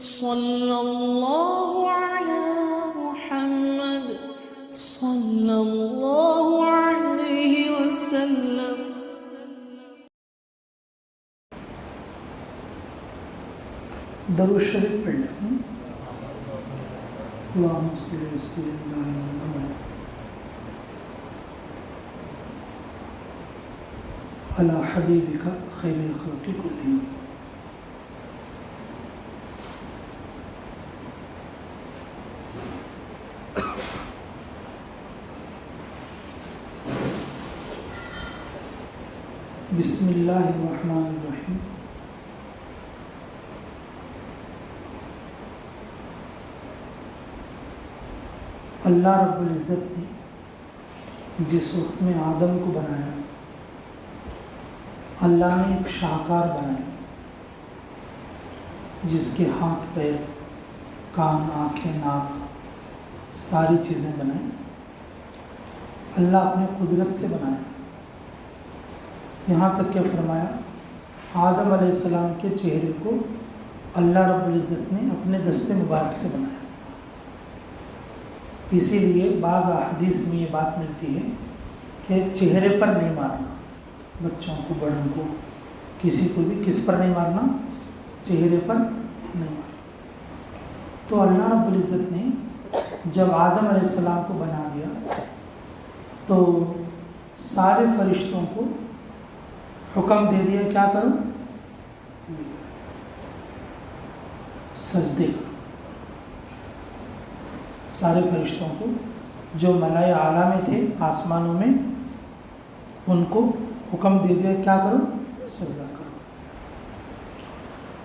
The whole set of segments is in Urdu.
صلی اللہ علی محمد صلی اللہ علیہ وسلم۔ درود شریف پڑھ لیں۔ اللہم صلی وسلم علی حبیبک خیر الخلق کلہم۔ بسم اللہ الرحمن الرحیم۔ اللہ رب العزت نے جس وقت میں آدم کو بنایا، اللہ نے ایک شاہکار بنائی جس کے ہاتھ پیر، کان، آنکھیں، ناک، ساری چیزیں بنائیں۔ اللہ اپنے قدرت سے بنایا، یہاں تک کہ فرمایا آدم علیہ السلام کے چہرے کو اللہ رب العزت نے اپنے دست مبارک سے بنایا۔ اسی لیے بعض احادیث میں یہ بات ملتی ہے کہ چہرے پر نہیں مارنا، بچوں کو، بڑوں کو، کسی کو بھی کس پر نہیں مارنا؟ چہرے پر نہیں مارنا۔ تو اللہ رب العزت نے جب آدم علیہ السلام کو بنا دیا تو سارے فرشتوں کو حکم دے دیا، کیا کرو؟ سجدے کرو۔ سارے فرشتوں کو جو ملائے اعلیٰ میں تھے آسمانوں میں، ان کو حکم دے دیا، کیا کرو؟ سجدہ کرو۔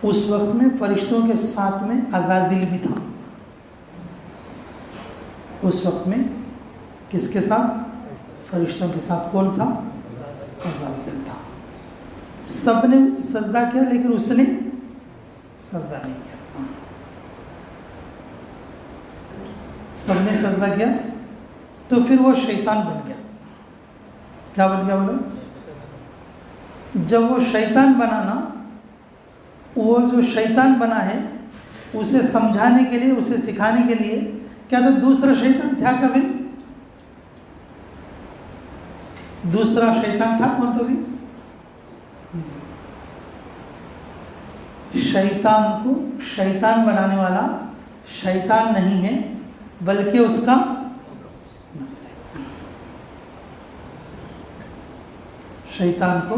اس وقت میں فرشتوں کے ساتھ میں عزازیل بھی تھا۔ اس وقت میں کس کے ساتھ؟ فرشتوں کے ساتھ کون تھا؟ عزازیل تھا۔ سب نے سجدہ کیا لیکن اس نے سجدہ نہیں کیا۔ سب نے سجدہ کیا تو پھر وہ شیطان بن گیا۔ کیا بن گیا بولو؟ جب وہ شیطان بنا نا، وہ جو شیطان بنا ہے اسے سمجھانے کے لیے، اسے سکھانے کے لیے، کیا تو دوسرا شیطان تھا کبھی؟ دوسرا شیطان تھا کون تو بھی؟ شیطان کو شیطان بنانے والا شیطان نہیں ہے بلکہ اس کا نفس ہے۔ شیطان کو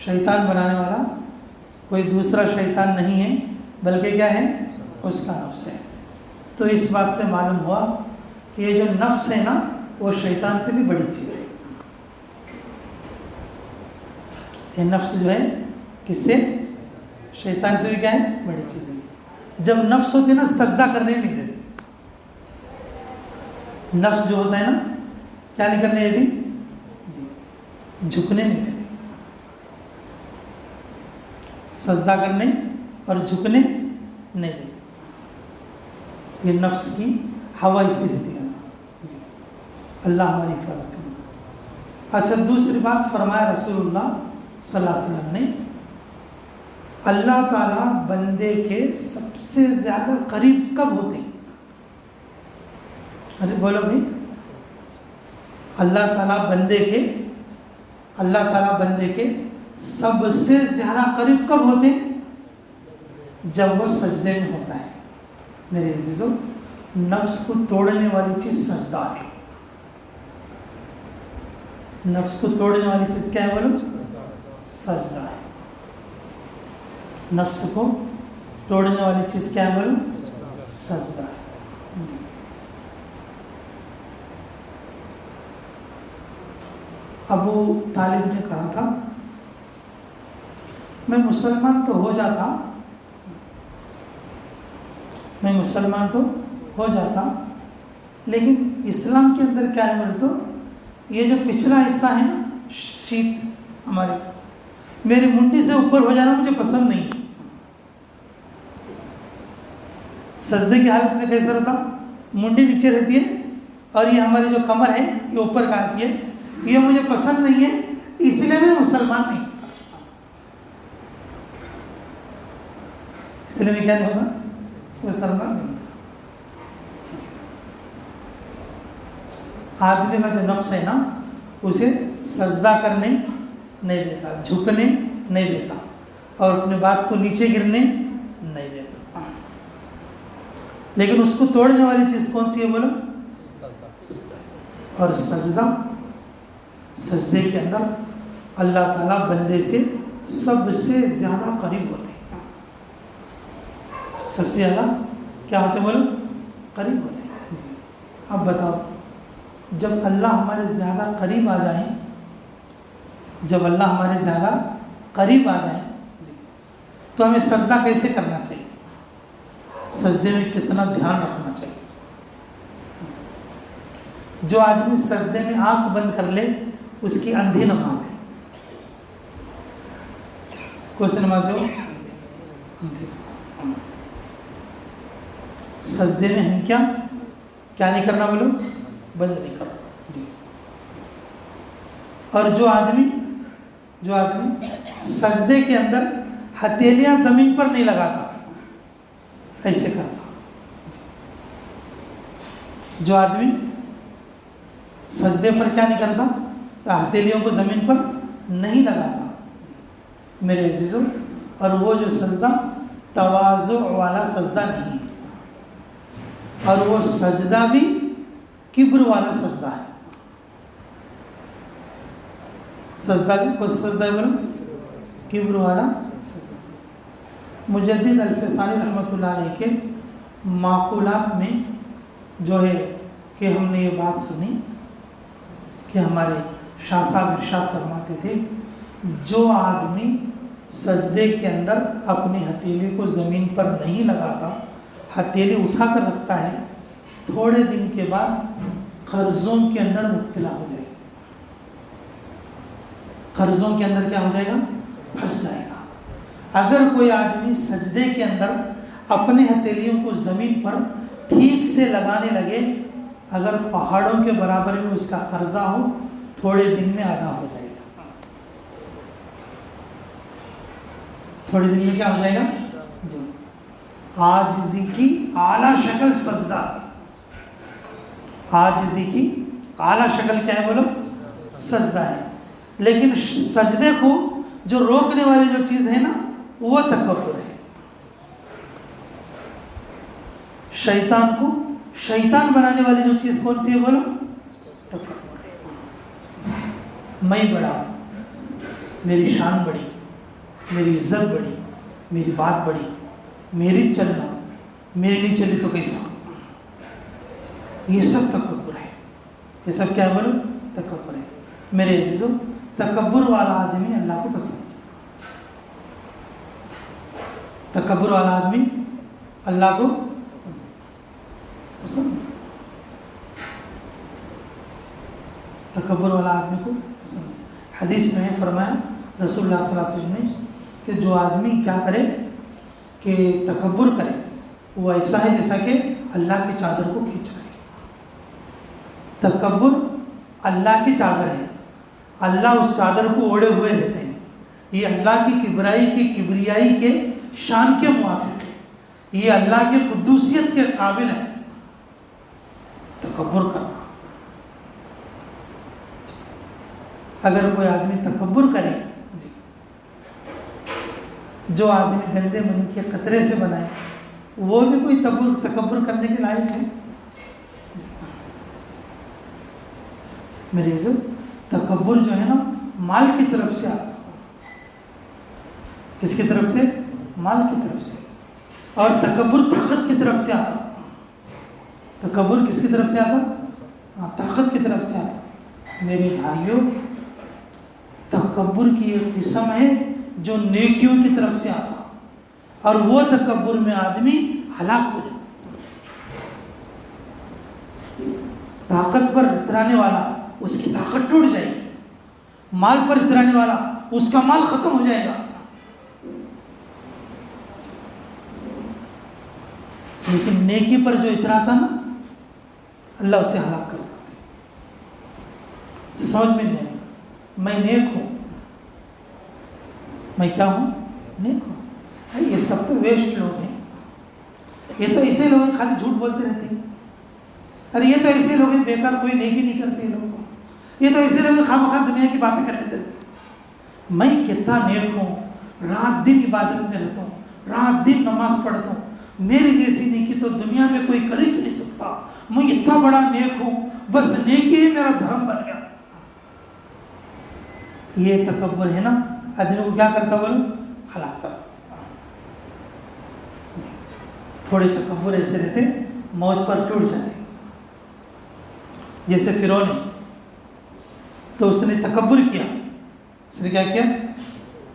شیطان بنانے والا کوئی دوسرا شیطان نہیں ہے بلکہ کیا ہے؟ اس کا نفس ہے۔ تو اس بات سے معلوم ہوا کہ یہ جو نفس ہے نا، وہ شیطان سے بھی بڑی چیز ہے۔ یہ نفس جو ہے کس سے؟ شیطان سے بھی کیا ہے؟ بڑی چیز ہے۔ جب نفس ہوتی ہے نا، سجدہ کرنے نہیں دیتی۔ نفس جو ہوتا ہے نا، کیا نہیں کرنے دیتی؟ جی، جھکنے نہیں دیتی۔ سجدہ کرنے اور جھکنے نہیں دیتی۔ یہ نفس کی ہوا اسی رہتی ہے۔ جی، اللہ ہماری حفاظت کرے۔ اچھا، دوسری بات فرمایا رسول اللہ صلی اللہ علیہ وسلم نے، اللہ تعالیٰ بندے کے سب سے زیادہ قریب کب ہوتے ہیں؟ ارے بولو بھائی، اللہ تعالیٰ بندے کے سب سے زیادہ قریب کب ہوتے ہیں؟ جب وہ سجدے میں ہوتا ہے۔ میرے عزیزو، نفس کو توڑنے والی چیز سجدہ ہے۔ نفس کو توڑنے والی چیز کیا ہے بولو؟ سجدہ ہے۔ نفس کو توڑنے والی چیز کیا ہے بولو؟ سجدہ ہے۔ ابو طالب نے کہا تھا، میں مسلمان تو ہو جاتا لیکن اسلام کے اندر کیا ہے بولے تو یہ جو پچھلا حصہ ہے نا، شیٹ ہمارے، میری منڈی سے اوپر ہو جانا مجھے پسند نہیں۔ سجدے کی حالت میں کیسا رہتا؟ منڈی نیچے رہتی ہے اور یہ ہماری جو کمر ہے یہ اوپر کا آتی ہے، یہ مجھے پسند نہیں ہے، اس لیے میں مسلمان نہیں۔ اس لیے میں کیا نہیں ہوگا؟ وہ سرمن نہیں ہوتا. آدمی کا جو نفس ہے نا اسے سجدہ کرنے نہیں دیتا, جھکنے نہیں دیتا, اور اپنے بات کو نیچے گرنے نہیں دیتا. لیکن اس کو توڑنے والی چیز کون سی ہے بولو؟ سجدہ. اور سجدے کے اندر اللہ تعالیٰ بندے سے سب سے زیادہ قریب ہوتے ہیں. سب سے زیادہ کیا ہوتے بولو؟ قریب ہوتے ہیں. جی اب بتاؤ, جب اللہ ہمارے زیادہ قریب آ جائیں, جب اللہ ہمارے زیادہ قریب آ جائیں تو ہمیں سجدہ کیسے کرنا چاہیے؟ سجدے میں کتنا دھیان رکھنا چاہیے؟ جو آدمی سجدے میں آنکھ بند کر لے اس کی اندھی نماز ہے. کون سی نماز ہے وہ؟ اندھی نماز. سجدے میں ہم کیا نہیں کرنا بولو؟ بند نہیں کرنا. جی. اور جو آدمی سجدے کے اندر ہتھیلیاں زمین پر نہیں لگاتا, ایسے کرتا. جو آدمی سجدے پر کیا نہیں کرتا, ہتھیلیوں کو زمین پر نہیں لگاتا میرے عزیزوں, اور وہ جو سجدہ تواضع والا سجدہ نہیں, اور وہ سجدہ بھی کبر والا سجدہ ہے. سجدہ بھی کون سجدہ ہے بولو؟ کبر والا سجدہ. مجدد الفسانی رحمۃ اللہ علیہ کے معقولات میں جو ہے کہ ہم نے یہ بات سنی کہ ہمارے شاہ صاحب ارشاد فرماتے تھے, جو آدمی سجدے کے اندر اپنی ہتھیلی کو زمین پر نہیں لگاتا, ہتھیلی اٹھا کر رکھتا ہے, تھوڑے دن کے بعد قرضوں کے اندر مبتلا ہو جائے گا. قرضوں کے اندر کیا ہو جائے گا؟ پھنس جائے گا. اگر کوئی آدمی سجدے کے اندر اپنے ہتھیلیوں کو زمین پر ٹھیک سے لگانے لگے, اگر پہاڑوں کے برابر میں اس کا قرضہ ہو, تھوڑے دن میں ادا ہو جائے گا. تھوڑے دن میں کیا ہو جائے گا؟ جی. عاجزی کی اعلیٰ شکل سجدہ. عاجزی کی اعلیٰ شکل کیا ہے بولو؟ سجدہ ہے. لیکن سجدے کو جو روکنے والی جو چیز ہے نا وہ تکبر ہے. شیطان کو شیطان بنانے والی جو چیز کون سی ہے بولو؟ تکبر ہے. میں بڑا, میری شان بڑی, میری عزت بڑی, میری بات بڑی, میری چلنا, میری نہیں چلی تو کیسا. یہ سب تکبر ہے. یہ سب کیا ہے بولو؟ تکبر ہے. میرے عزیزوں, تکبر والا آدمی اللہ کو پسند ہے. تکبر والا آدمی اللہ کو پسند ہے. تکبر والا آدمی کو پسند ہے. حدیث میں فرمایا رسول اللہ صلی اللہ علیہ وسلم نے کہ جو آدمی کیا کرے کہ تکبر کرے, وہ ایسا ہے جیسا کہ اللہ کی چادر کو کھینچ رہا ہے. تکبر اللہ کی چادر ہے, اللہ اس چادر کو اوڑے ہوئے رہتے ہیں. یہ اللہ کی کبریائی کے شان کے موافق ہے. یہ اللہ کی قدوسیت کے قابل ہے تکبر کرنا. اگر کوئی آدمی تکبر کرے, جی, جو آدمی گندے منی کے قطرے سے بنائے وہ بھی کوئی تکبر کرنے کے لائق ہے. میری عزت, تکبر جو ہے نا مال کی طرف سے آتا. کس کی طرف سے؟ مال کی طرف سے. اور تکبر طاقت کی طرف سے آتا. تکبر کس کی طرف سے آتا؟ طاقت کی طرف سے آتا. میرے بھائیوں, تکبر کی ایک قسم ہے جو نیکیوں کی طرف سے آتا, اور وہ تکبر میں آدمی ہلاک ہو جاتا. طاقت پر اترانے والا اس کی طاقت ٹوٹ جائے گی, مال پر اترانے والا اس کا مال ختم ہو جائے گا. لیکن نیکی پر جو اتراتا نا اللہ اسے ہلاک کر دیتا. اسے سمجھ میں نہیں آئے گا میں نیک ہوں, میں کیا ہوں؟ نیک ہوں. یہ سب تو ویسٹ لوگ ہیں. یہ تو ایسے لوگ خالی جھوٹ بولتے رہتے ہیں، ارے یہ تو ایسے لوگ بیکار کوئی نیکی نہیں کرتے ہیں لوگ، یہ تو ایسے لوگ خواہ دنیا کی باتیں کرتے رہتے ہیں۔ میں کتنا نیک ہوں، رات دن عبادت میں رہتا ہوں، رات دن نماز پڑھتا ہوں، میری جیسی نیکی تو دنیا میں کوئی کر ہی نہیں سکتا، میں اتنا بڑا نیک ہوں، بس نیکی ہی میرا دھرم بن گیا۔ یہ تکبر ہے نا، آدمی کو کیا کرتا بولو؟ ہلاک کر۔ تھوڑے تکبر ایسے رہتے موت پر ٹوٹ جاتے، جیسے فرعون ہے، تو اس نے تکبر کیا، اس نے کیا کیا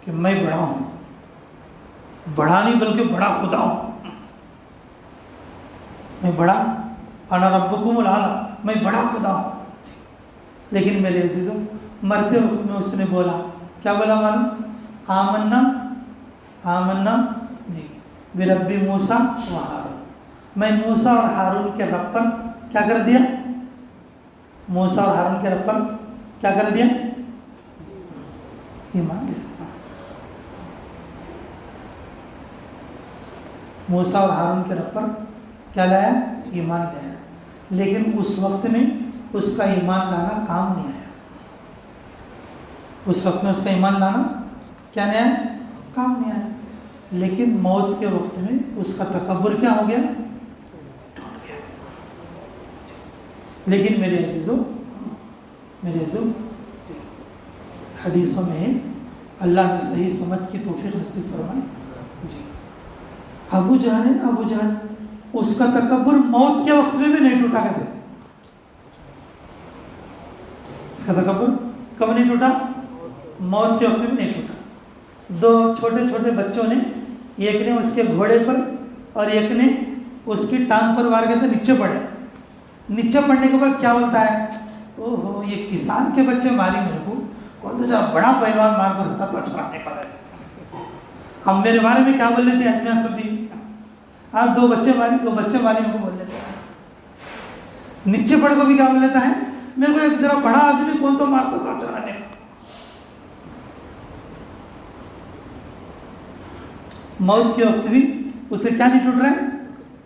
کہ میں بڑا ہوں، بڑا نہیں بلکہ بڑا خدا ہوں، میں بڑا، انا ربکم الاعلی، میں بڑا خدا ہوں۔ لیکن میرے عزیزوں، مرتے وقت میں اس نے بولا، کیا بولا معلوم؟ آمنا جی برب موسیٰ و ہارون، میں موسیٰ اور ہارون کے رب پر کیا کر دیا؟ موسیٰ اور ہارون کے رب پر کیا کر دیا؟ ایمان لیا۔ موسیٰ اور ہارون کے رب پر کیا لایا؟ ایمان لایا۔ لیکن اس وقت میں اس کا ایمان لانا کام نہیں آیا، اس وقت میں اس کا ایمان لانا کیا نہیں آیا؟ کام نہیں آیا۔ لیکن موت کے وقت میں اس کا تکبر کیا ہو گیا؟ ٹوٹ گیا۔ لیکن میرے عزیزوں حدیثوں میں ہے، اللہ نے صحیح سمجھ کی توفیق نصیب فرمائے جی۔ ابو جہل ہے نا، ابو جہل، اس کا تکبر موت کے وقت میں بھی نہیں ٹوٹا کرتے، اس کا تکبر کب نہیں ٹوٹا؟ موت کے وقت میں بھی نہیں ٹوٹا۔ دو چھوٹے چھوٹے بچوں نے، ایک نے اس کے گھوڑے پر اور ایک نے اس کی ٹانگ پر وار کیا تھا، نیچے پڑے، نیچے پڑنے کے بعد کیا بولتا ہے؟ او ہو، یہ کسان کے بچے ماری میرے کو، کون تو جب بڑا پہلوان مار کر ہوتا تو اچھا نہیں کر رہے، اب میرے بارے میں کیا بول لیتے آدمی سب بھی، آپ دو بچے ماری میرے کو بول لیتے ہیں۔ نیچے پڑ کو بھی کیا بول لیتا ہے؟ میرے کو ایک ذرا بڑا آدمی کون تو مارتا تو اچھا نہیں کر۔ موت کے وقت بھی اسے کیا نہیں ٹوٹ رہا ہے؟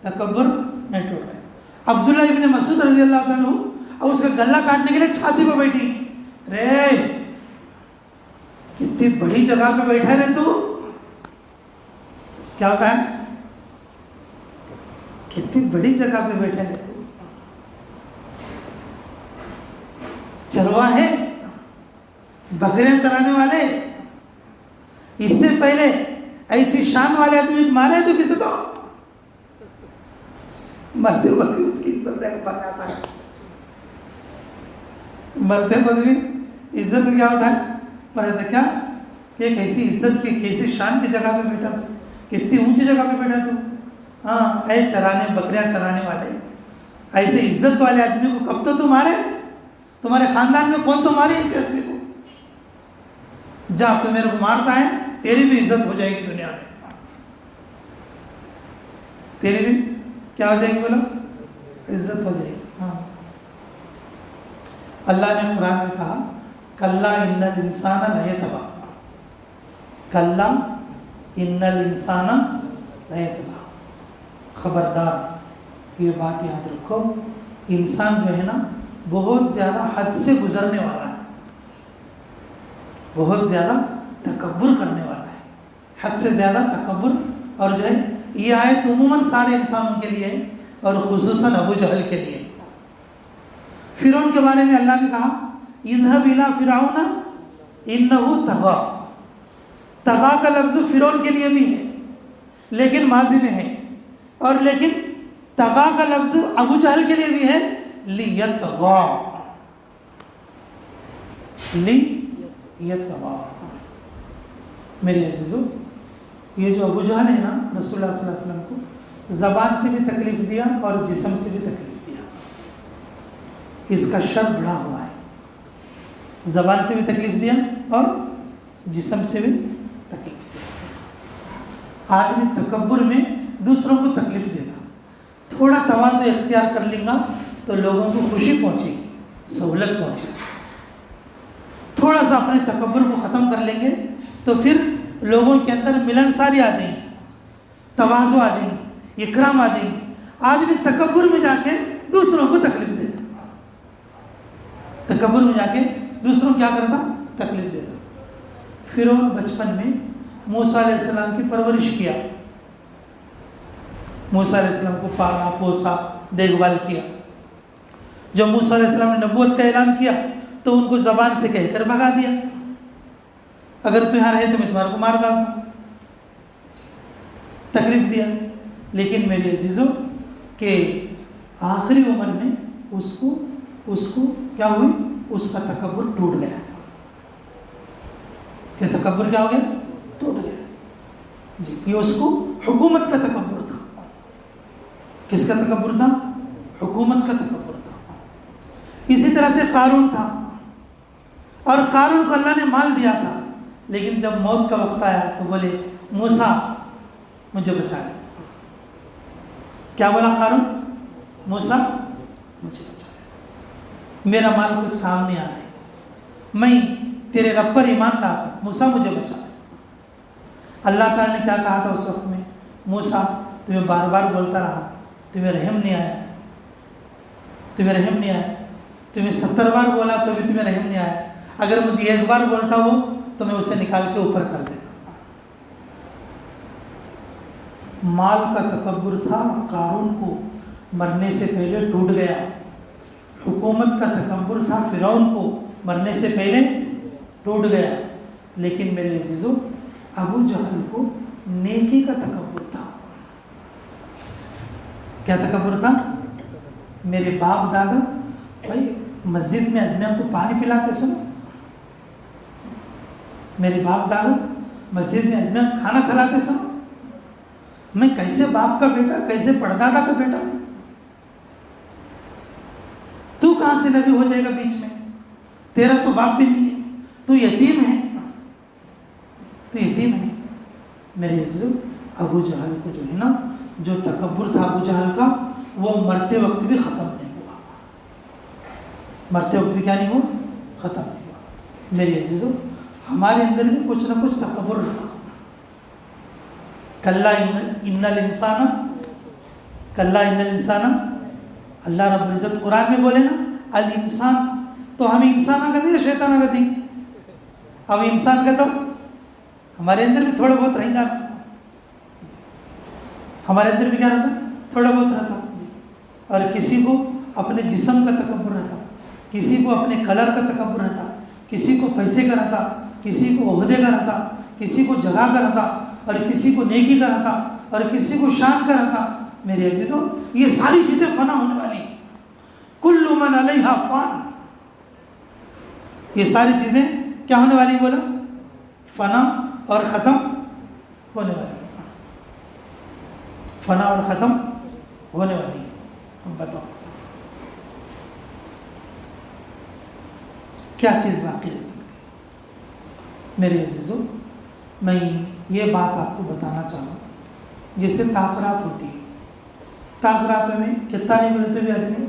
تکبر نہیں ٹوٹ رہا ہے۔ عبداللہ ابن مسعود رضی اللہ عنہ اور اس کا گلہ کاٹنے کے لیے چھاتی پہ بیٹھی، رے کتنی بڑی جگہ پہ بیٹھا رہے تو کیا ہوتا ہے؟ کتنی بڑی جگہ پہ بیٹھا رہے تو چرواہ ہے، بکریاں چرانے والے، اس سے پہلے ایسی شان والے آدمی مارے تو کسے تو مرتے وقت بھی اس کی عزت دیکھ پڑ جاتا ہے، مرتے وقت بھی عزت کیا ہوتا ہے؟ مرتے کیا کہ ایک ایسی عزت کی، کیسی شان کی جگہ پہ بیٹھا تو، کتنی اونچی جگہ پہ بیٹھا تو، ہاں اے چرانے بکریاں چرانے والے، ایسے عزت والے آدمی کو کب تو تم مارے؟ تمہارے خاندان میں کون تو مارے ایسے آدمی کو؟ جا تو میرے کو مارتا ہے، تیری بھی عزت ہو جائے گی دنیا میں، تیری بھی کیا ہو جائے گی؟ بولو عزت ہو جائے گی۔ ہاں اللہ نے قرآن میں کہا کلا ان الانسان لیطغی، کلا ان الانسان لیطغی، خبردار یہ بات یاد رکھو، انسان جو ہے نا بہت زیادہ حد سے گزرنے والا ہے، بہت زیادہ تکبر کرنے والا ہے، حد سے زیادہ تکبر۔ اور جو ہے یہ آیت عموماً سارے انسانوں کے لیے ہے اور خصوصاً ابو جہل کے لیے۔ فرعون کے بارے میں اللہ نے کہا اذهب الى فرعون انه طغى، طغى کا لفظ فرعون کے لیے بھی ہے لیکن ماضی میں ہے، اور لیکن طغى کا لفظ ابو جہل کے لیے بھی ہے، لیطغى، لیطغى۔ میرے عزیزو، یہ جو ابو جہل ہے نا، رسول اللہ صلی اللہ علیہ وسلم کو زبان سے بھی تکلیف دیا اور جسم سے بھی تکلیف دیا، اس کا شر بڑا ہوا ہے، زبان سے بھی تکلیف دیا اور جسم سے بھی تکلیف دیا۔ آدمی تکبر میں دوسروں کو تکلیف دیتا، تھوڑا تواضع اختیار کر لیں گا تو لوگوں کو خوشی پہنچے گی، سہولت پہنچے گی، تھوڑا سا اپنے تکبر کو ختم کر لیں گے تو پھر لوگوں کے اندر ملنساری آ جائیں گی، تواضع آ جائیں گی، اکرام آ جائیں گے. آدمی تکبر میں جا کے دوسروں کو تکلیف دیتا, تکبر میں جا کے دوسروں کو کیا کرتا, تکلیف دیتا. فرعون بچپن میں موسیٰ علیہ السلام کی پرورش کیا, موسیٰ علیہ السلام کو پالا پوسا دیکھ بھال کیا. جب موسیٰ علیہ السلام نے نبوت کا اعلان کیا تو ان کو زبان سے کہہ کر بھگا دیا, اگر تو یہاں رہے تو میں تمہارے کو مار ڈالتا ہوں, تکلیف دیا. لیکن میرے عزیزوں کہ آخری عمر میں اس کو کیا ہوئی, اس کا تکبر ٹوٹ گیا, اس کا تکبر کیا ہو گیا, ٹوٹ گیا. جی, یہ اس کو حکومت کا تکبر تھا. کس کا تکبر تھا, حکومت کا تکبر تھا. اسی طرح سے قارون تھا, اور قارون کو اللہ نے مال دیا تھا, لیکن جب موت کا وقت آیا تو بولے موسیٰ مجھے بچا لے. کیا بولا قارون, موسیٰ مجھے بچا لے, میرا مال کچھ کام نہیں آ رہا ہے, میں تیرے رب پر ایمان لاتا ہوں, موسیٰ مجھے بچا لے. اللہ تعالیٰ نے کیا کہا تھا اس وقت میں, موسیٰ تمہیں بار بار بولتا رہا, تمہیں رحم نہیں آیا, تمہیں رحم نہیں آیا, تمہیں 70 بار بولا تو بھی تمہیں رحم نہیں آیا. اگر مجھے ایک بار بولتا وہ تو میں اسے نکال کے اوپر کر دیتا. مال کا تکبر تھا قارون کو, مرنے سے پہلے ٹوٹ گیا. حکومت کا تکبر تھا فرعون کو, مرنے سے پہلے ٹوٹ گیا. لیکن میرے عزیزوں ابو جہل کو نیکی کا تکبر تھا. کیا تکبر تھا, میرے باپ دادا بھائی مسجد میں آدمیوں کو پانی پلاتے سنو, میرے باپ دادا مسجد میں آدمیوں کو کھانا کھلاتے سنو, میں کیسے باپ کا بیٹا, کیسے پردادا کا بیٹا, تو کہاں سے نبی ہو جائے گا بیچ میں, تیرا تو باپ بھی نہیں ہے, تو یتیم ہے, تو یتیم ہے. میرے عزیزو ابو جہل کو جو ہے نا, جو تکبر تھا ابو جہل کا, وہ مرتے وقت بھی ختم نہیں ہوا, مرتے وقت بھی کیا نہیں ہوا, ختم نہیں ہوا. میرے عزیزو ہمارے اندر بھی کچھ نہ کچھ تکبر رہتا. کلا ان الانسان, کلا ان الانسان, اللہ رب العزت قرآن میں بولے نا الانسان, تو ہم انسان کا نہیں شیطان کا تھی. اب انسان کا تو ہمارے اندر بھی تھوڑا بہت رہیں گا, ہمارے اندر بھی کیا رہتا, تھوڑا بہت رہتا. اور کسی کو اپنے جسم کا تکبر رہتا, کسی کو اپنے کلر کا تکبر رہتا, کسی کو پیسے کا رہتا, کسی کو عہدے کا رہتا, کسی کو جگہ کا رہتا, اور کسی کو نیکی کا رہتا, اور کسی کو شان کا رہتا. میرے عزیزوں یہ ساری چیزیں فنا ہونے والی, کل من علیہا فان, یہ ساری چیزیں کیا ہونے والی, بولا فنا اور ختم ہونے والی, فنا اور ختم ہونے والی ہے. اب بتاؤ کیا چیز باقی رہ سکتی. میرے عزیزوں میں یہ بات آپ کو بتانا چاہوں, جیسے تاخرات ہوتی ہے, تاخراتوں میں کتنا نہیں ملتے بھی آدمی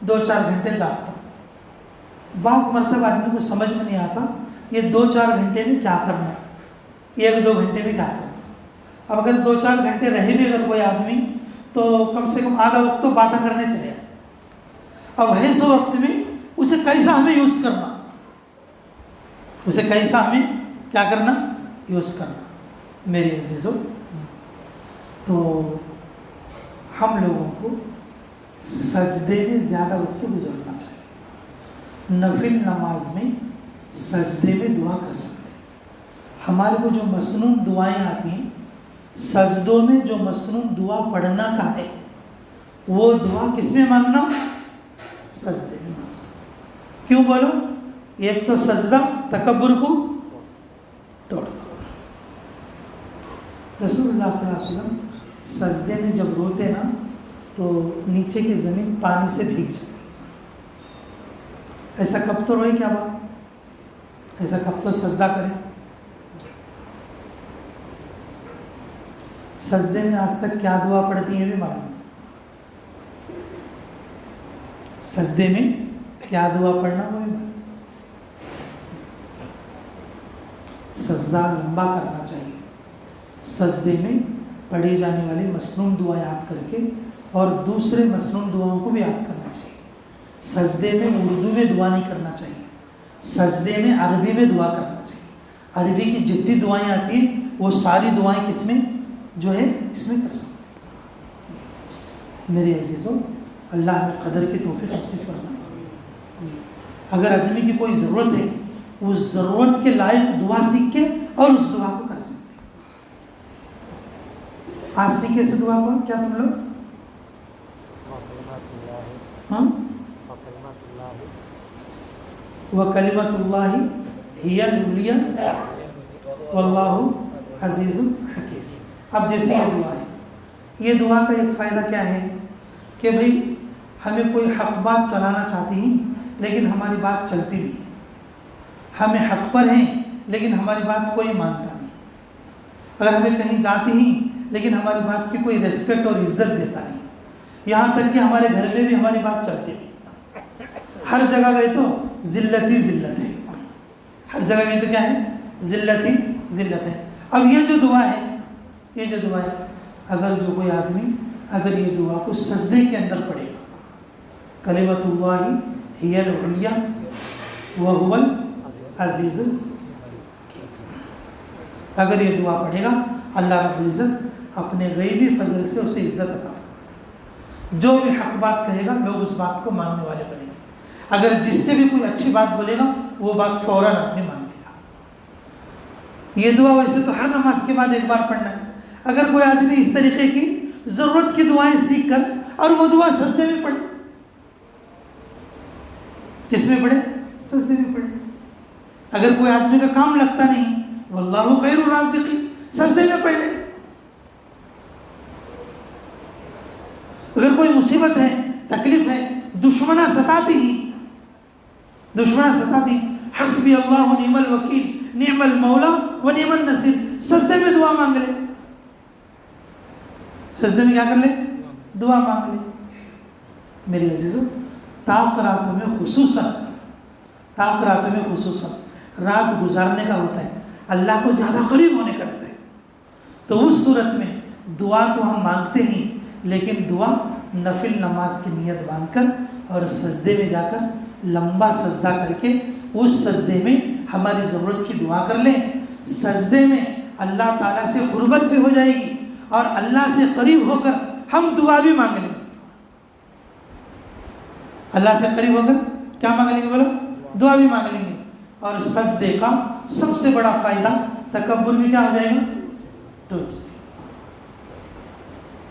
2-4 گھنٹے جاگتا. بعض مرتبہ آدمی کو سمجھ میں نہیں آتا یہ 2-4 گھنٹے میں کیا کرنا, 1-2 گھنٹے میں کیا کرنا. اب اگر 2-4 گھنٹے رہے بھی اگر کوئی آدمی تو کم سے کم آدھا وقت تو باتیں کرنے چلے. اب ایسے وقت میں اسے کیسا ہمیں یوز کرنا, اسے کیسا ہمیں کیا کرنا, یوز کرنا. میرے عزیزوں تو ہم لوگوں کو سجدے میں زیادہ وقت گزارنا چاہیے. نفل نماز میں سجدے میں دعا کر سکتے ہیں. ہمارے کو جو مسنون دعائیں آتی ہیں, سجدوں میں جو مسنون دعا پڑھنا کا ہے, وہ دعا کس میں مانگنا, سجدے میں مانگنا. کیوں بولو, ایک تو سجدہ تکبر کو توڑتا. رسول اللہ صلی اللہ علیہ وسلم سجدے میں جب روتے نا تو نیچے کی زمین پانی سے بھیگ جاتی. ایسا کب تو روئے کیا بات, ایسا کب تو سجدہ کرے. سجدے میں آج تک کیا دعا پڑھتی ہے بھی معلوم. سجدے میں کیا دعا پڑھنا وہ بھی معلوم. سجدہ لمبا کرنا چاہیے. سجدے میں پڑھی جانے والی مسنون دعا یاد کر کے اور دوسرے مسنون دعاؤں کو بھی یاد کرنا چاہیے. سجدے میں اردو میں دعا نہیں کرنا چاہیے, سجدے میں عربی میں دعا کرنا چاہیے. عربی کی جتنی دعائیں آتی ہیں وہ ساری دعائیں کس میں جو ہے اس میں کر سکتے ہیں. میرے عزیزوں, اللہ میں قدر کی توفیق نصیب فرمائے. اگر آدمی کی کوئی ضرورت ہے, اس ضرورت کے لائق دعا سیکھ کے اور اس دعا کو کر سکتے ہیں. آج سیکھے سے دعا کو کیا تم لوگ ہاں وَكَلِمَةُ اللَّهِ هِيَ الْعُلْيَا وَاللَّهُ عَزِيزٌ حَكِيمٌ. اب جیسے یہ دعا ہے, یہ دعا کا ایک فائدہ کیا ہے کہ بھئی ہمیں کوئی حق بات چلانا چاہتے ہیں لیکن ہماری بات چلتی نہیں, ہمیں حق پر ہیں لیکن ہماری بات کوئی مانتا نہیں, اگر ہمیں کہیں جاتے ہیں لیکن ہماری بات کی کوئی ریسپیکٹ اور عزت دیتا نہیں, یہاں تک کہ ہمارے گھر میں بھی ہماری بات چلتی نہیں. ہر جگہ گئے تو ذلت ہی ذلت ہے, ہر جگہ گئے تو کیا ہے ذلت ہی ذلت ہے. اب یہ جو دعا ہے, یہ جو دعا ہے, اگر جو کوئی آدمی اگر یہ دعا کو سجدے کے اندر پڑھے گا, کلمۃ اللہ ہی العلیٰ وہو العزیز, اگر یہ دعا پڑھے گا اللہ رب العزت اپنے غیبی فضل سے اسے عزت عطا فرمائے. جو بھی حق بات کہے گا لوگ اس بات کو ماننے والے بنیں گے. اگر جس سے بھی کوئی اچھی بات بولے گا وہ بات فوراً آدمی مان لے گا. یہ دعا ویسے تو ہر نماز کے بعد ایک بار پڑھنا ہے. اگر کوئی آدمی اس طریقے کی ضرورت کی دعائیں سیکھ کر اور وہ دعا سجدے میں پڑھے, کس میں پڑھے سجدے میں پڑھے. اگر کوئی آدمی کا کام لگتا نہیں واللہ خیر الرازقین, سجدے میں پڑھ لے. اگر کوئی مصیبت ہے, تکلیف ہے, دشمنہ ستاتی حسبی اللہ نعم الوکیل نعم المولا و نعم النصیر, سجدے میں دعا مانگ لے. سجدے میں کیا کر لے دعا مانگ لے. میرے عزیزو, طاق راتوں میں خصوصاً رات گزارنے کا ہوتا ہے, اللہ کو زیادہ قریب ہونے کا رہتا ہے. تو اس صورت میں دعا تو ہم مانگتے ہیں لیکن دعا نفل نماز کی نیت باندھ کر اور سجدے میں جا کر لمبا سجدہ کر کے اس سجدے میں ہماری ضرورت کی دعا کر لیں. سجدے میں اللہ تعالیٰ سے قربت بھی ہو جائے گی اور اللہ سے قریب ہو کر ہم دعا بھی مانگ لیں. اللہ سے قریب ہو کر کیا مانگ لیں گے بولو, دعا بھی مانگ لیں گے. اور سجدے کا سب سے بڑا فائدہ تکبر بھی کیا ہو جائے گا ٹوٹ جائے گا.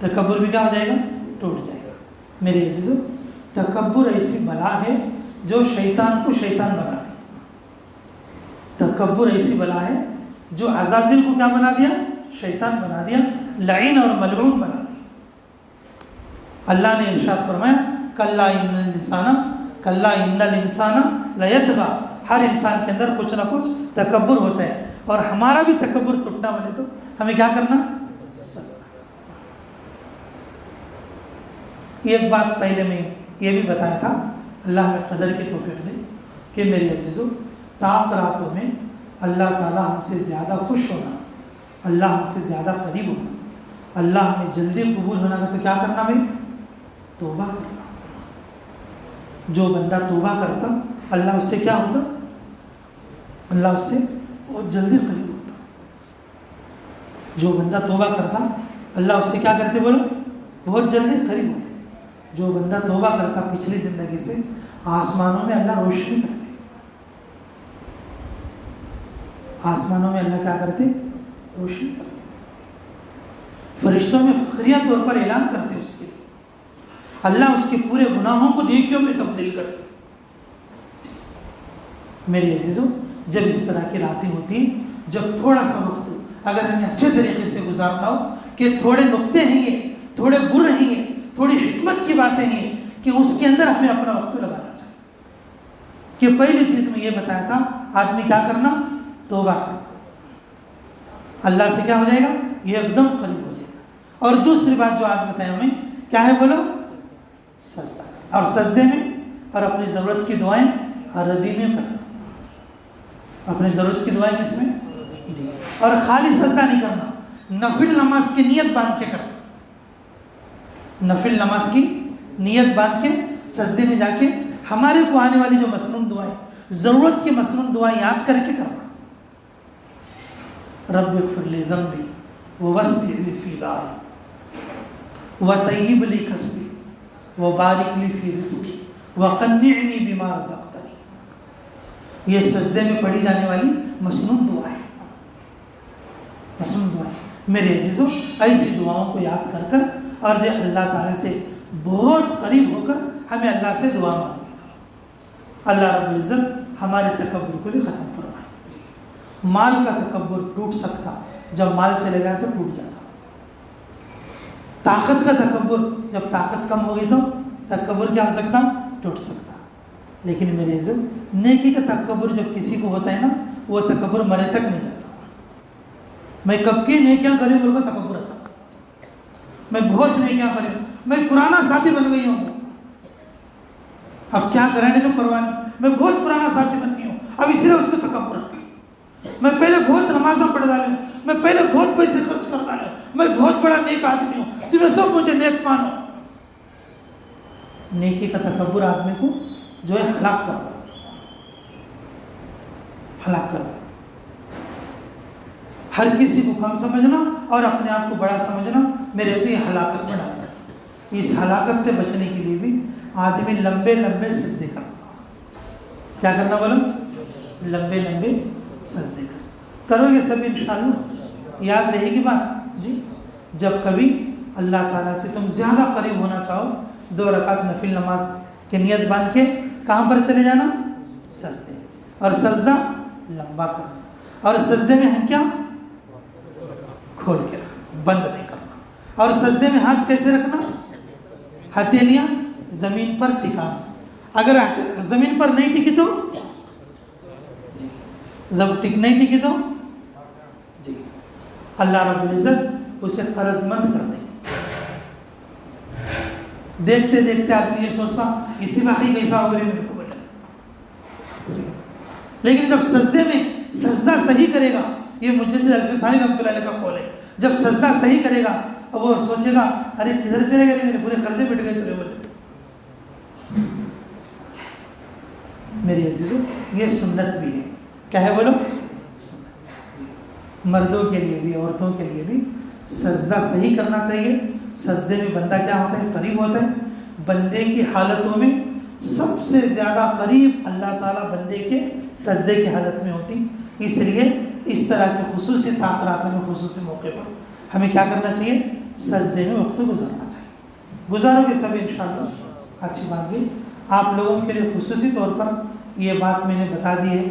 تکبر بھی کیا ہو جائے گا ٹوٹ جائے گا. میرے عزیزو, تکبر ایسی بلا ہے جو شیطان کو شیطان بنا دے. تکبر ایسی بلا ہے جو عزازل کو کیا بنا دیا شیطان بنا دیا, لعین اور ملعون بنا دیا. اللہ نے ارشاد فرمایا کلا ان الانسان لیطغی, ہر انسان کے اندر کچھ نہ کچھ تکبر ہوتا ہے اور ہمارا بھی تکبر ٹوٹنا بنے تو ہمیں کیا کرنا سجدہ. ایک بات پہلے میں یہ بھی بتایا تھا, اللہ میں قدر کی توفیق دے کہ میرے عزیزو, طاق راتوں میں اللہ تعالیٰ ہم سے زیادہ خوش ہونا, اللہ ہم سے زیادہ قریب ہونا, اللہ ہمیں جلدی قبول ہونا کا تو کیا کرنا بھائی توبہ کرنا. جو بندہ توبہ کرتا اللہ اس سے کیا ہوتا, اللہ اس سے بہت جلدی قریب ہوتا. جو بندہ توبہ کرتا اللہ اس سے کیا کرتے بولو بہت جلدی قریب ہوتے. جو بندہ توبہ کرتا پچھلی زندگی سے آسمانوں میں اللہ روشنی کرتے, آسمانوں میں اللہ کیا کرتے روشنی کرتے. فرشتوں میں فخریہ طور پر اعلان کرتے اس کے لیے, اللہ اس کے پورے گناہوں کو نیکیوں میں تبدیل کرتے. میرے عزیزوں, جب اس طرح کی راتیں ہوتی ہیں, جب تھوڑا سا وقت اگر ہمیں اچھے طریقے سے گزارنا ہو کہ تھوڑے نقطے ہیں یہ, تھوڑے گر ہیں یہ, تھوڑی حکمت کی باتیں ہیں کہ اس کے اندر ہمیں اپنا وقت لگانا چاہیے. کہ پہلی چیز میں یہ بتایا تھا آدمی کیا کرنا توبہ کرنا, اللہ سے کیا ہو جائے گا یہ ایک دم قریب ہو جائے گا. اور دوسری بات جو آج بتایا ہمیں کیا ہے بولو سجدہ کرنا, اور سجدے میں اور اپنی ضرورت کی دعائیں عربی میں کرنا. اپنی ضرورت کی دعائیں کس میں جی, اور خالی سجدہ نہیں کرنا, نفل نماز کی نیت باندھ کے کرنا، نفل نماز کی نیت باندھ کے سجدے میں جا کے ہمارے کو آنے والی جو مسنون دعائیں، ضرورت کی مسنون دعائیں یاد کر کے کرنا. رب اغفر لی ذنبی ووسع لی فی داری وطیب لی کسبی وبارک لی فی رزقی وقنعنی بما رزقتنی. یہ سجدے میں پڑھی جانے والی مسنون دعائیں، مسنون دعائیں. میرے عزیزوں، ایسی دعاؤں کو یاد کر کر اور جو اللہ تعالیٰ سے بہت قریب ہو کر ہمیں اللہ سے دعا مانگی. اللہ رب العزت ہمارے تکبر کو بھی ختم فرمائے. مال کا تکبر ٹوٹ سکتا، جب مال چلے گیا تو ٹوٹ جاتا. طاقت کا تکبر جب طاقت کم ہو گئی تو تکبر کیا ہو سکتا؟ ٹوٹ سکتا. لیکن میرے عزت، نیکی کا تکبر جب کسی کو ہوتا ہے نا، وہ تکبر مرے تک نہیں جاتا. میں کب کی نیکیاں کروں میرے کو تکبر آتا، میں بہت نیکیاں کروں، میں پرانا ساتھی بن گئی ہوں، اب کیا کرنے تو پرواہ نہیں، میں بہت پرانا ساتھی بن گئی ہوں، اب اس لیے اس کو تکبر آتا. میں پہلے بہت نمازیں پڑھ ڈالے ہوں، میں پہلے بہت پیسے خرچ کر ڈالے ہوں، میں بہت بڑا نیک آدمی ہوں، تمہیں سب مجھے نیک مانو. نیکی کا تکبر آدمی کو جو ہے ہلاک کر دے، ہلاک کر دے. ہر کسی کو کم سمجھنا اور اپنے آپ کو بڑا سمجھنا میرے سے ہلاکت میں ڈالتا ہے. اس ہلاکت سے بچنے کے لیے بھی آدمی لمبے لمبے سجدے کرنا. کیا کرنا بولو؟ لمبے لمبے سجدے کرو گے سب انشاءاللہ. یاد رہے گی بات جی. جب کبھی اللہ تعالیٰ سے تم زیادہ قریب ہونا چاہو، 2 رکعت نفل نماز کی نیت باندھ کے کہاں پر چلے جانا؟ سجدے. اور سجدہ لمبا کرنا. اور سجدے میں ہم کیا؟ کھول کے رکھنا، بند نہیں کرنا. اور سجدے میں ہاتھ کیسے رکھنا؟ ہتھیلیاں زمین پر ٹکانا. اگر زمین پر نہیں ٹکی تو جی، جب نہیں ٹکی تو جی اللہ رب العزت اسے قرض مند کر دیں. دیکھتے دیکھتے آدمی یہ سوچتا اتفاقی کیسا ہو گیا میرے کو بولے. لیکن جب سجدے میں سجدہ صحیح کرے گا، یہ مجدد الفسانی رحمۃ اللہ علیہ کا قول ہے، جب سجدہ صحیح کرے گا اب وہ سوچے گا ارے کدھر چلے گئے میرے پورے قرضے بٹ گئے تیرے بولے. میری عزیزوں، یہ سنت بھی ہے. کیا ہے بولو؟ مردوں کے لیے بھی عورتوں کے لیے بھی سجدہ صحیح کرنا چاہیے. سجدے میں بندہ کیا ہوتا ہے؟ قریب ہوتا ہے. بندے کی حالتوں میں سب سے زیادہ قریب اللہ تعالیٰ بندے کے سجدے کی حالت میں ہوتی. اس لیے اس طرح کے خصوصی تاخیرات میں خصوصی موقع پر ہمیں کیا کرنا چاہیے؟ سجدے میں وقت گزارنا چاہیے. گزارو گے سب انشاءاللہ. اچھی بات بھی آپ لوگوں کے لیے خصوصی طور پر یہ بات میں نے بتا دی ہے،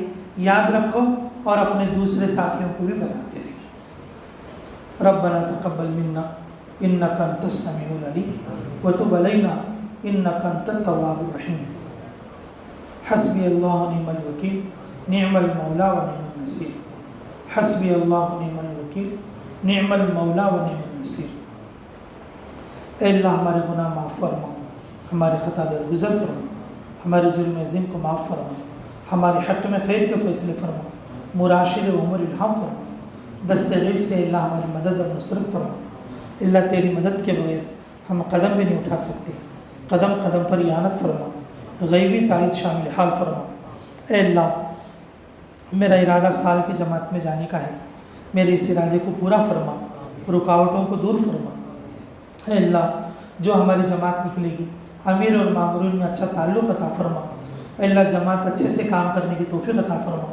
یاد رکھو اور اپنے دوسرے ساتھیوں کو بھی بتاتے رہیے. ربنا تقبل منا انک انت السمیع العلیم وتب علینا انک انت التواب الرحیم. حسبی اللہ ونعم الوکیل نعم المولا ونعم النصیر. حسبی اللہ ونعم الوکیل نعم المولا ونعم النصیر. اے اللہ ہمارے گناہ معاف فرما، ہمارے خطا درگزر فرما، ہمارے جرم عظیم کو معاف فرما، ہمارے حق میں خیر کے فیصلے فرما، مراشد عمر الہام فرما. دست غیب سے اللہ ہماری مدد اور نصرت فرما. اللہ تیری مدد کے بغیر ہم قدم بھی نہیں اٹھا سکتے. قدم قدم پر اعانت فرما، غیبی تائید شامل حال فرما. اے اللہ میرا ارادہ سال کی جماعت میں جانے کا ہے، میرے اس ارادے کو پورا فرما، رکاوٹوں کو دور فرما. اے اللہ جو ہماری جماعت نکلے گی امیر اور مامورین میں اچھا تعلق عطا فرما. اے اللہ جماعت اچھے سے کام کرنے کی توفیق عطا فرما.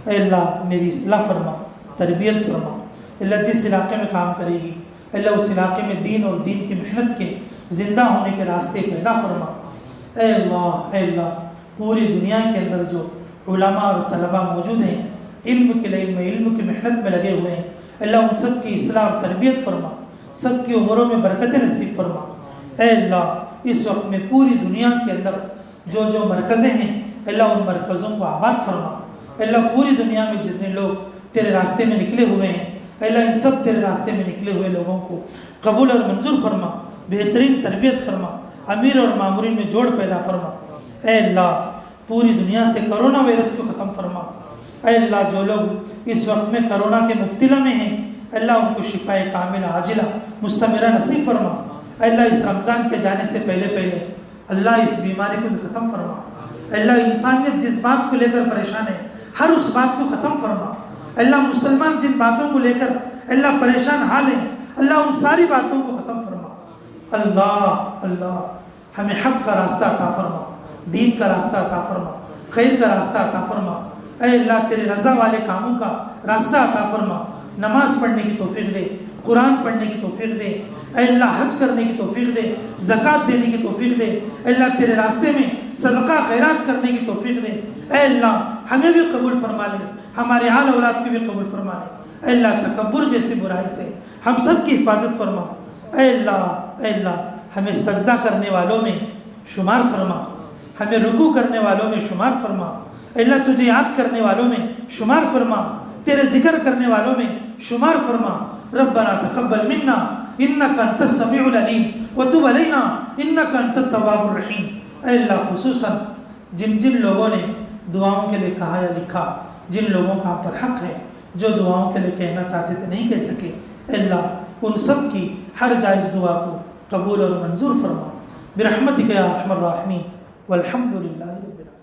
اے اللہ میری اصلاح فرما، تربیت فرما. اے اللہ جس علاقے میں کام کرے گی اے اللہ اس علاقے میں دین اور دین کی محنت کے زندہ ہونے کے راستے پیدا فرما. اے اللہ پوری دنیا کے اندر جو علماء اور طلباء موجود ہیں، علم کے علم میں علم کی محنت میں لگے ہوئے ہیں، اللہ ان سب کی اصلاح اور تربیت فرما، سب کی عمروں میں برکت نصیب فرما. اے اللہ اس وقت میں پوری دنیا کے اندر جو مرکزیں ہیں اللہ ان مرکزوں کو آباد فرما. اے اللہ پوری دنیا میں جتنے لوگ تیرے راستے میں نکلے ہوئے ہیں اے اللہ ان سب تیرے راستے میں نکلے ہوئے لوگوں کو قبول اور منظور فرما، بہترین تربیت فرما، امیر اور مامورین میں جوڑ پیدا فرما. اے اللہ پوری دنیا سے کرونا وائرس کو ختم فرما. اے اللہ جو لوگ اس وقت میں کرونا کے مبتلا میں ہیں اللہ ان کو شفاء کاملہ عاجلہ مستمرہ نصیب فرما. اللہ اس رمضان کے جانے سے پہلے اللہ اس بیماری کو بھی ختم فرما. اللہ انسانیت جس بات کو لے کر پریشان ہے ہر اس بات کو ختم فرما. اللہ مسلمان جن باتوں کو لے کر اللہ پریشان حال ہیں اللہ ان ساری باتوں کو ختم فرما. اللہ ہمیں حق کا راستہ عطا فرما, دین کا راستہ عطا فرما, خیر کا راستہ عطا فرما. اے اللہ تیرے رضا والے کاموں کا راستہ عطا فرما. نماز پڑھنے کی توفیق دے, قرآن پڑھنے کی توفیق دے. اے اللہ حج کرنے کی توفیق دے, زکوٰۃ دینے کی توفیق دے. اے اللہ تیرے راستے میں صدقہ خیرات کرنے کی توفیق دے. اے اللہ ہمیں بھی قبول فرما لے, ہمارے آل اولاد کی بھی قبول فرما لے. اے اللہ تکبر جیسی برائی سے ہم سب کی حفاظت فرما. اے اللہ ہمیں سجدہ کرنے والوں میں شمار فرما, ہمیں رکوع کرنے والوں میں شمار فرما. اے اللہ تجھے یاد کرنے والوں میں شمار فرما, تیرے ذکر کرنے والوں میں شمار فرما. ربنا تقبل منا انک انت السمیع العلیم وتب علینا انک انت التواب الرحیم. اے اللہ خصوصاً جن لوگوں نے دعاؤں کے لیے کہا یا لکھا, جن لوگوں کا ہم پر حق ہے, جو دعاؤں کے لیے کہنا چاہتے تھے نہیں کہہ سکے, اے اللہ ان سب کی ہر جائز دعا کو قبول اور منظور فرما برحمتک یا ارحم الراحمین والحمد للہ رب العالمین.